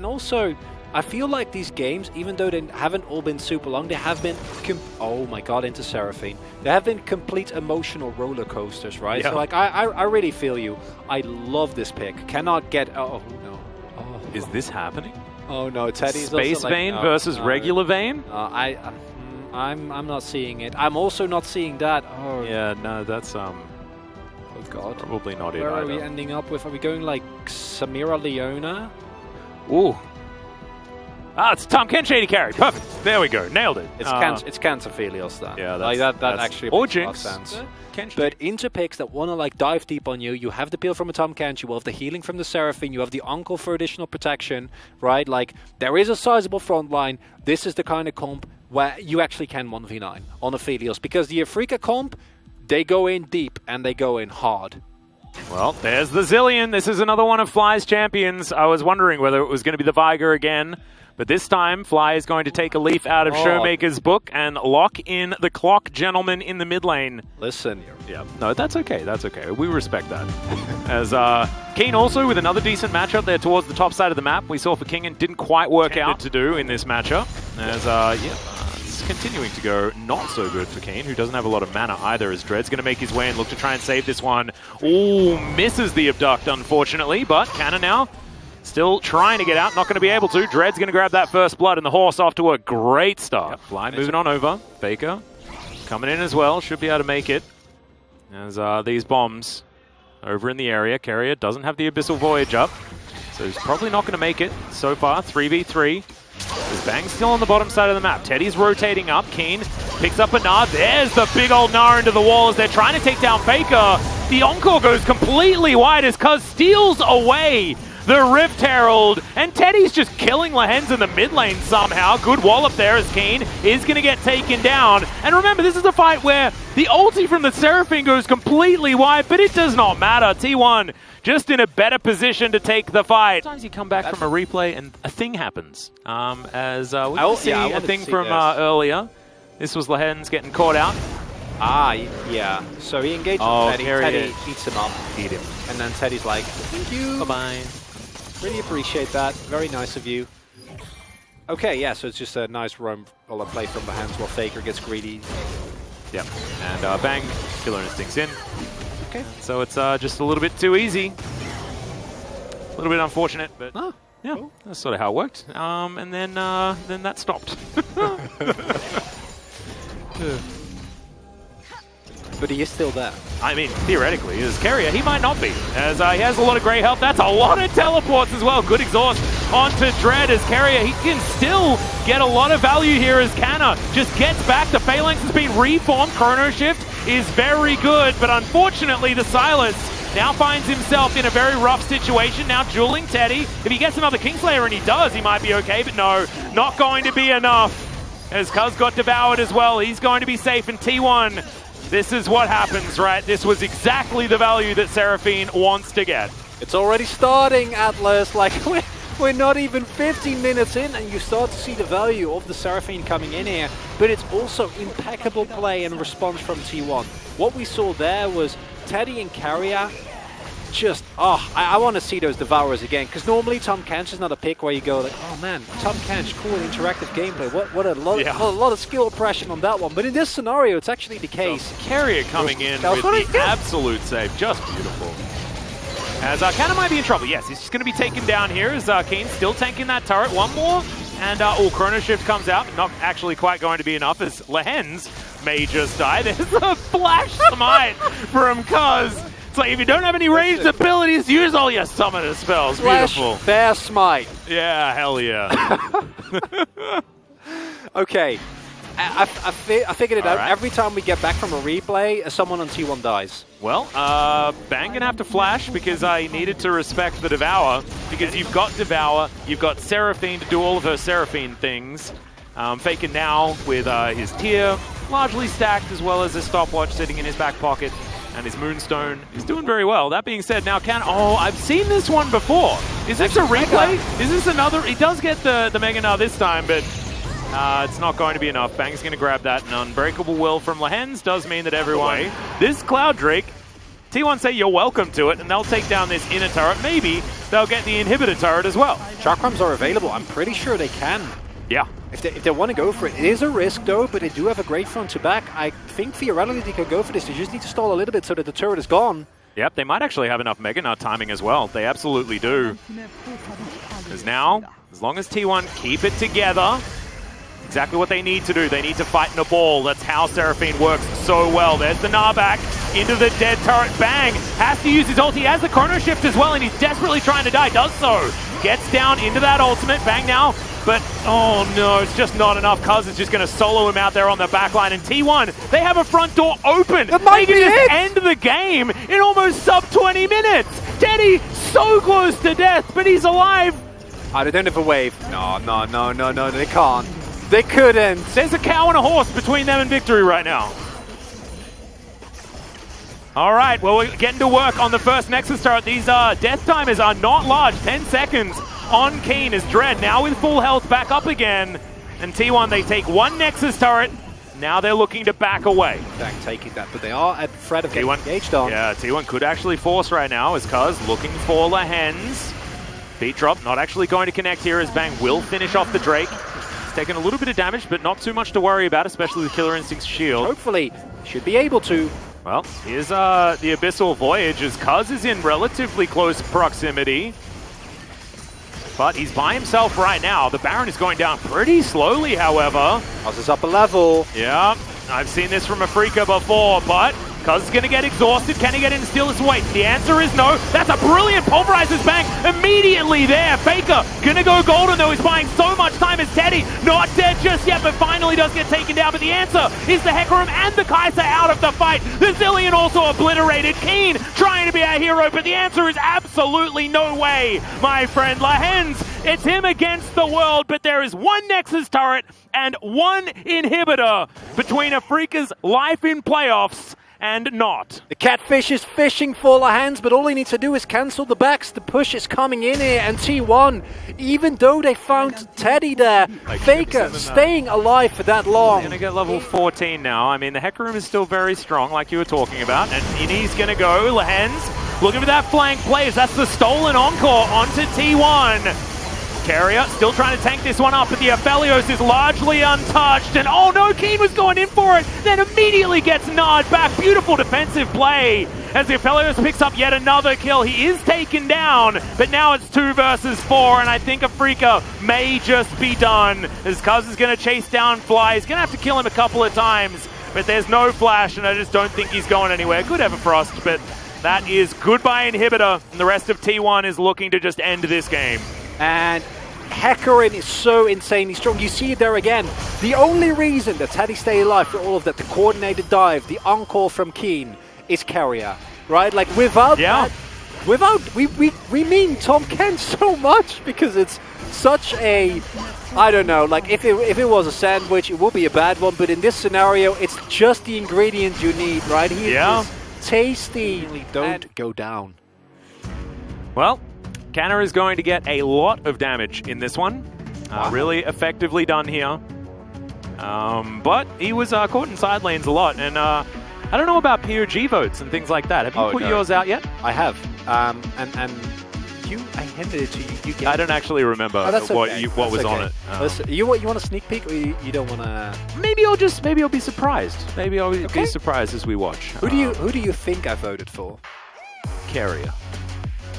And also, I feel like these games, even though they haven't all been super long, they have been, oh my god, into Seraphine. They have been complete emotional roller coasters, right? Yeah. So like, I really feel you. I love this pick. Cannot get, oh no. Oh. Is this happening? Oh no, Teddy's Space also like, Vayne no, versus no. regular Vayne? I'm not seeing it. I'm also not seeing that. Oh Yeah, no, that's oh god. probably not it Where are either. we ending up with? Are we going like Samira Leona? Ooh. Ah, it's Tom Ken Shady carry. Perfect. There we go. Nailed it. It's Cancerphelios then. Yeah, like that's actually or makes a lot of Jinx. sense. Kenshi. But into picks that want to like dive deep on you, you have the peel from a Tom Kench, you have the healing from the Seraphine, you have the Uncle for additional protection, right? Like, there is a sizable front line. This is the kind of comp where you actually can 1v9 on Aphelios, because the Afrika comp, they go in deep and they go in hard. Well, there's the Zillion. This is another one of Fly's champions. I was wondering whether it was going to be the Viger again. But this time, Fly is going to take a leaf out of Showmaker's book and lock in the clock gentleman in the mid lane. Listen. Yeah, no, that's okay. That's okay. We respect that. As Keen also with another decent matchup there towards the top side of the map. We saw for King and didn't quite work out to do in this matchup. As, it's continuing to go not so good for Keen, who doesn't have a lot of mana either, as Dread's going to make his way and look to try and save this one. Ooh, misses the abduct, unfortunately, but Cannon now still trying to get out, not going to be able to. Dread's going to grab that first blood, and the horse off to a great start. Yep. Fly moving on over. Faker coming in as well, should be able to make it. As these bombs over in the area. Carrier doesn't have the Abyssal Voyage up, so he's probably not going to make it so far. 3v3. There's Bang still on the bottom side of the map. Teddy's rotating up. Keen picks up a Gnar. There's the big old Gnar into the wall as they're trying to take down Faker. The Encore goes completely wide as Cuz steals away the Rift Herald, and Teddy's just killing Lehens in the mid lane somehow. Good wallop there as Keen is going to get taken down. And remember, this is a fight where the ulti from the Seraphine goes completely wide, but it does not matter. T1 just in a better position to take the fight. Sometimes you come back from a replay and a thing happens. As we see a thing from earlier. This was Lehens getting caught out. Ah, yeah. So he engaged with Teddy. Teddy eats him up. Eat him. And then Teddy's like, thank you. Bye-bye. Really appreciate that. Very nice of you. Okay, yeah, so it's just a nice roam or a play from the hands while Faker gets greedy. Yep. And Bang, Killer Instinct's in. Okay. So it's just a little bit too easy. A little bit unfortunate, but yeah, cool. That's sort of how it worked. And then that stopped. But he is still there. I mean, theoretically, as Carrier, he might not be, as he has a lot of great health. That's a lot of teleports as well. Good exhaust onto Dread as Carrier. He can still get a lot of value here as Canna just gets back. The Phalanx has been reformed. Chrono Shift is very good, but unfortunately, the Silas now finds himself in a very rough situation. Now dueling Teddy. If he gets another Kingslayer, and he does, he might be okay, but no, not going to be enough. As Cuz got devoured as well, he's going to be safe in T1. This is what happens, right? This was exactly the value that Seraphine wants to get. It's already starting, Atlas. Like, we're not even 15 minutes in, and you start to see the value of the Seraphine coming in here. But it's also impeccable play and response from T1. What we saw there was Teddy and Carrier just, I want to see those Devourers again, because normally Tom Kench is not a pick where you go like, oh man, Tom Kench, cool interactive gameplay, what a lot of skill oppression on that one. But in this scenario, it's actually the case. So, Carrier coming in with the absolute save, just beautiful. As Canna might be in trouble. Yes, he's just going to be taken down here as Kane's still tanking that turret. One more, and Chrono Shift comes out, not actually quite going to be enough as Lehens may just die. There's a flash smite from Cuz. It's like, if you don't have any ranged abilities, use all your summoner spells. Beautiful. Fair smite. Yeah, hell yeah. Okay. I figured it out. Right. Every time we get back from a replay, someone on T1 dies. Well, Bang gonna have to flash because I needed to respect the Devour. Because you've got Devour, you've got Seraphine to do all of her Seraphine things. Faker now with his tier largely stacked, as well as his stopwatch sitting in his back pocket. And his Moonstone is doing very well. That being said, now I've seen this one before. Is this a replay? Is this another? He does get the Mega Gnar this time, but it's not going to be enough. Bang's going to grab that. An Unbreakable Will from Lehens does mean that this Cloud Drake, T1 say you're welcome to it, and they'll take down this inner turret. Maybe they'll get the inhibitor turret as well. Chakrams are available. I'm pretty sure they can. Yeah. If they want to go for it. It is a risk though, but they do have a great front to back. I think theoretically they could go for this. They just need to stall a little bit so that the turret is gone. Yep, they might actually have enough Mega Nut timing as well. They absolutely do. Because now, as long as T1 keep it together, exactly what they need to do. They need to fight in a ball. That's how Seraphine works so well. There's the Narbak into the dead turret. Bang! Has to use his ult. He has the chrono shift as well, and he's desperately trying to die. Does so. Gets down into that ultimate. Bang now. But, oh no, it's just not enough. Cuz is just going to solo him out there on the back line. And T1, they have a front door open. That might they be can just it. end the game in almost sub 20 minutes. Teddy, so close to death, but he's alive. Oh, they don't have a wave. No, they can't. They couldn't. There's a cow and a horse between them and victory right now. All right, well, we're getting to work on the first Nexus turret. These death timers are not large. 10 seconds on Keen as Dread now with full health back up again. And T1, they take one Nexus turret. Now they're looking to back away. Dang, taking that, but they are at threat of getting engaged on. Yeah, T1 could actually force right now as Cuz looking for Lahens. Beat drop, not actually going to connect here as Bang will finish off the Drake. He's taken a little bit of damage, but not too much to worry about, especially with Killer Instinct's shield. Hopefully, should be able to. Well, here's the Abyssal Voyage as Cuz is in relatively close proximity. But he's by himself right now. The Baron is going down pretty slowly, however. Cuz is up a level. Yeah, I've seen this from Afrika before, but Cuz is going to get exhausted. Can he get in and steal his weight? The answer is no. That's a brilliant Pulverizer's Bang immediately there. Faker going to go golden, though. He's buying so much time as Teddy. Not dead just yet, but finally does get taken down. But the answer is the Hecarim and the Kai'Sa out of the fight. The Zillion also obliterated. Keen trying to be a hero, but the answer is absolutely no way, my friend. Lahens, it's him against the world, but there is one Nexus turret and one inhibitor between Afrika's life in playoffs and not. The Catfish is fishing for Lahens, but all he needs to do is cancel the backs. The push is coming in here, and T1, even though they found Teddy there, Faker staying alive for that long. Going to get level 14 now. I mean, the Hecarim is still very strong, like you were talking about, and Innie's going to go. Lahens looking for that flank plays. That's the stolen encore onto T1. Carrier still trying to tank this one up, but the Aphelios is largely untouched. And oh no, Keen was going in for it, then immediately gets gnawed back. Beautiful defensive play as the Aphelios picks up yet another kill. He is taken down, but now it's 2 versus 4, and I think Afrika may just be done as Cuz is going to chase down Fly. He's going to have to kill him a couple of times, but there's no flash, and I just don't think he's going anywhere. Good Everfrost, but that is goodbye inhibitor, and the rest of T1 is looking to just end this game. And Hecarim is so insanely strong. You see it there again. The only reason that Teddy stayed alive for all of that, the coordinated dive, the encore from Keen, is Carrier, right? Like without that, we mean Tom Kent so much because it's such a, I don't know, like if it was a sandwich, it would be a bad one, but in this scenario, it's just the ingredient you need, right? He is tasty. Don't go down. Well, Canna is going to get a lot of damage in this one. Really effectively done here. But he was caught in side lanes a lot. And I don't know about POG votes and things like that. Have you put yours out yet? I have. And I handed it to you. I don't actually remember what was on it. Listen, you want a sneak peek, or you don't want to? Maybe I'll be surprised. Maybe I'll be surprised as we watch. Who do you think I voted for? Carrier.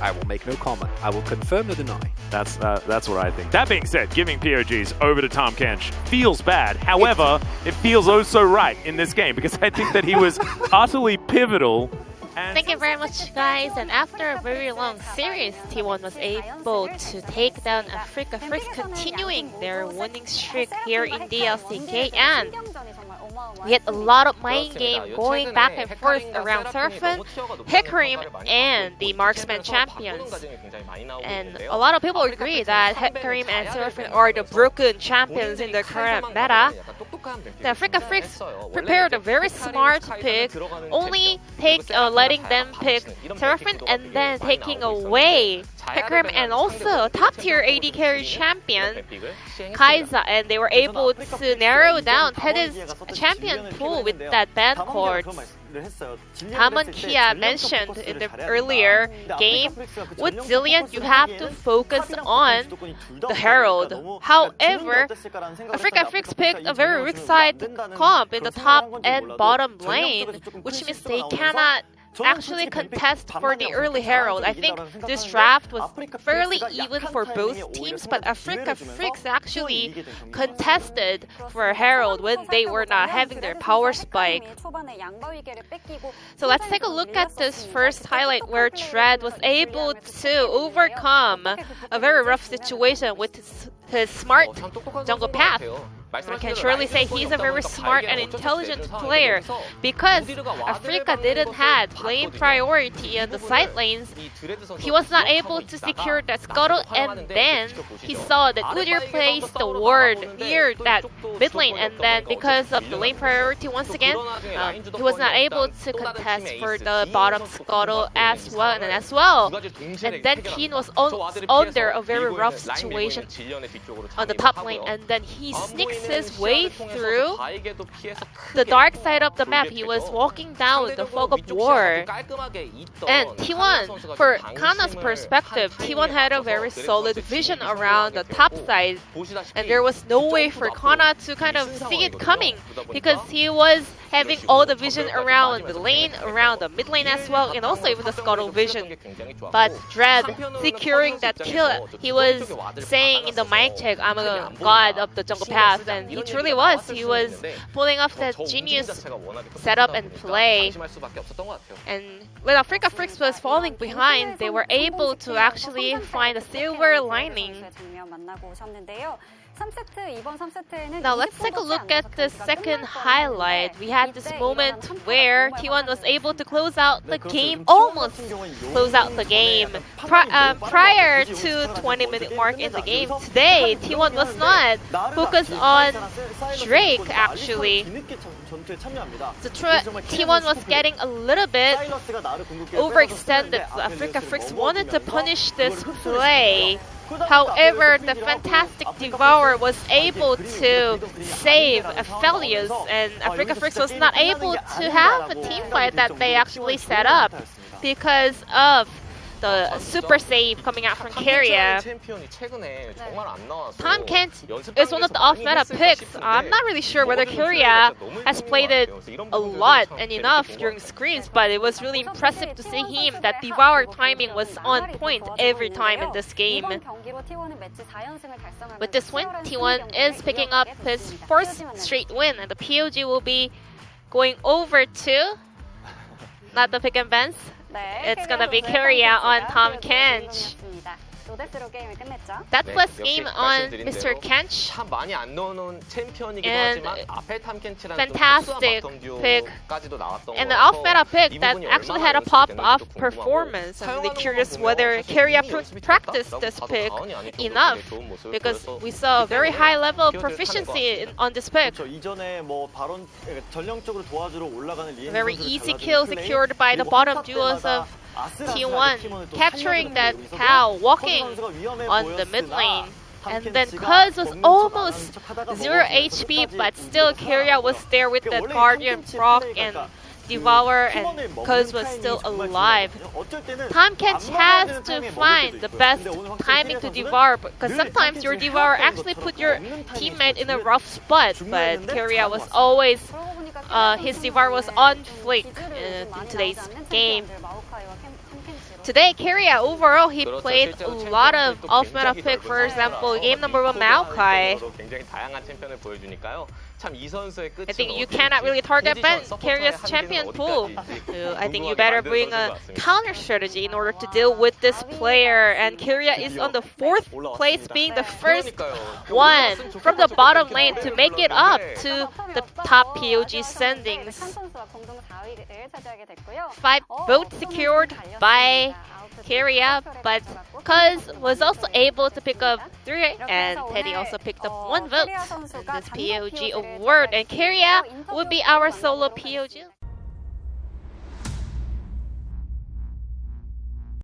I will make no comment. I will confirm or deny. That's what I think. That being said, giving POGs over to Tom Kench feels bad. However, it feels oh so right in this game because I think that he was utterly pivotal. Thank you very much, guys. And after a very long series, T1 was able to take down Afrika, first continuing their winning streak here in the LCK. And we had a lot of mind game going back and forth around Seraphine, Hecarim, and the Marksman champions. And a lot of people agree that Hecarim and Seraphine are the broken champions in the current meta. The Afrika Freaks prepared a very smart pick, only letting them pick Seraphine and then taking away Hecarim and also a top-tier AD carry champion, Kai'Sa, and they were able to narrow down Teddy's champion pool with that ban cord. Hamon Kia mentioned in the earlier game, with Zillion you have to focus on the Herald. However, Africa Freaks picked a very weak side comp in the top and bottom lane, which means they cannot actually contest for the early Herald. I think this draft was fairly even for both teams, but Africa Freaks actually contested for Herald when they were not having their power spike. So let's take a look at this first highlight where Dread was able to overcome a very rough situation with his smart jungle path. One can surely say he's a very smart and intelligent player because Africa didn't have lane priority in the side lanes. He was not able to secure that scuttle, and then he saw that Udyr placed the ward near that mid lane, and then because of the lane priority once again, he was not able to contest for the bottom scuttle as well. And then Keen was under a very rough situation on the top lane, and then he sneaks his way through the dark side of the map. He was walking down the fog of war. And T1, for Kana's perspective, T1 had a very solid vision around the top side, and there was no way for Kana to kind of see it coming because he was having all the vision around the lane, around the mid lane as well, and also even the scuttle vision. But Dread securing that kill, he was saying in the mic check, "I'm a god of the jungle path," and he truly was. He was pulling off that genius setup and play. And when Africa Freaks was falling behind, they were able to actually find a silver lining. Now let's take a look at the second highlight. We had this moment where T1 was able to close out the game, almost close out the game. Prior to 20-minute mark in the game, today T1 was not focused on Drake actually. So T1 was getting a little bit overextended. Africa Freaks wanted to punish this play. However, the fantastic Devour was able to save Aphelios, and Africa Freaks was not able to have a team fight that they actually set up because of the super save coming out from Keria. Tom Kent is one of the off-meta picks. I'm not really sure whether Keria has played it a lot and enough during screens, but it was really impressive to see him. That Devour timing was on point every time in this game. With this win, T1 is picking up his first straight win, and the POG will be going over to, not the pick and bans, it's gonna be Keria on Tom Kench. That was game on Mr. Kench, and fantastic pick, and the off-meta pick that actually had a pop-off performance. I'm really curious whether Keria practiced this pick enough, because we saw a very high level of proficiency on this pick. Very easy kill secured by the bottom duos of T1, capturing that cow, walking on the mid lane. And then Cuz was almost 0 HP, but still Keria was there with the Guardian proc and Devour, and Cuz was still alive. Tom Kench has to find the best timing to Devour, because sometimes your Devour actually put your teammate in a rough spot, but Keria was always, his Devour was on flick in today's game. Today, Keria overall, he played a lot of off-meta pick. For example, game number 1 Maokai. I think you cannot really target Keria's champion pool. I think you better bring a counter strategy in order to deal with this player. And Keria is on the 4th place, being the first one from the bottom lane to make it up to the top POG standings. 5 votes secured by Keria, but Cuz was also able to pick up 3, and Teddy also picked up 1 vote in this POG award, and Keria would be our solo POG.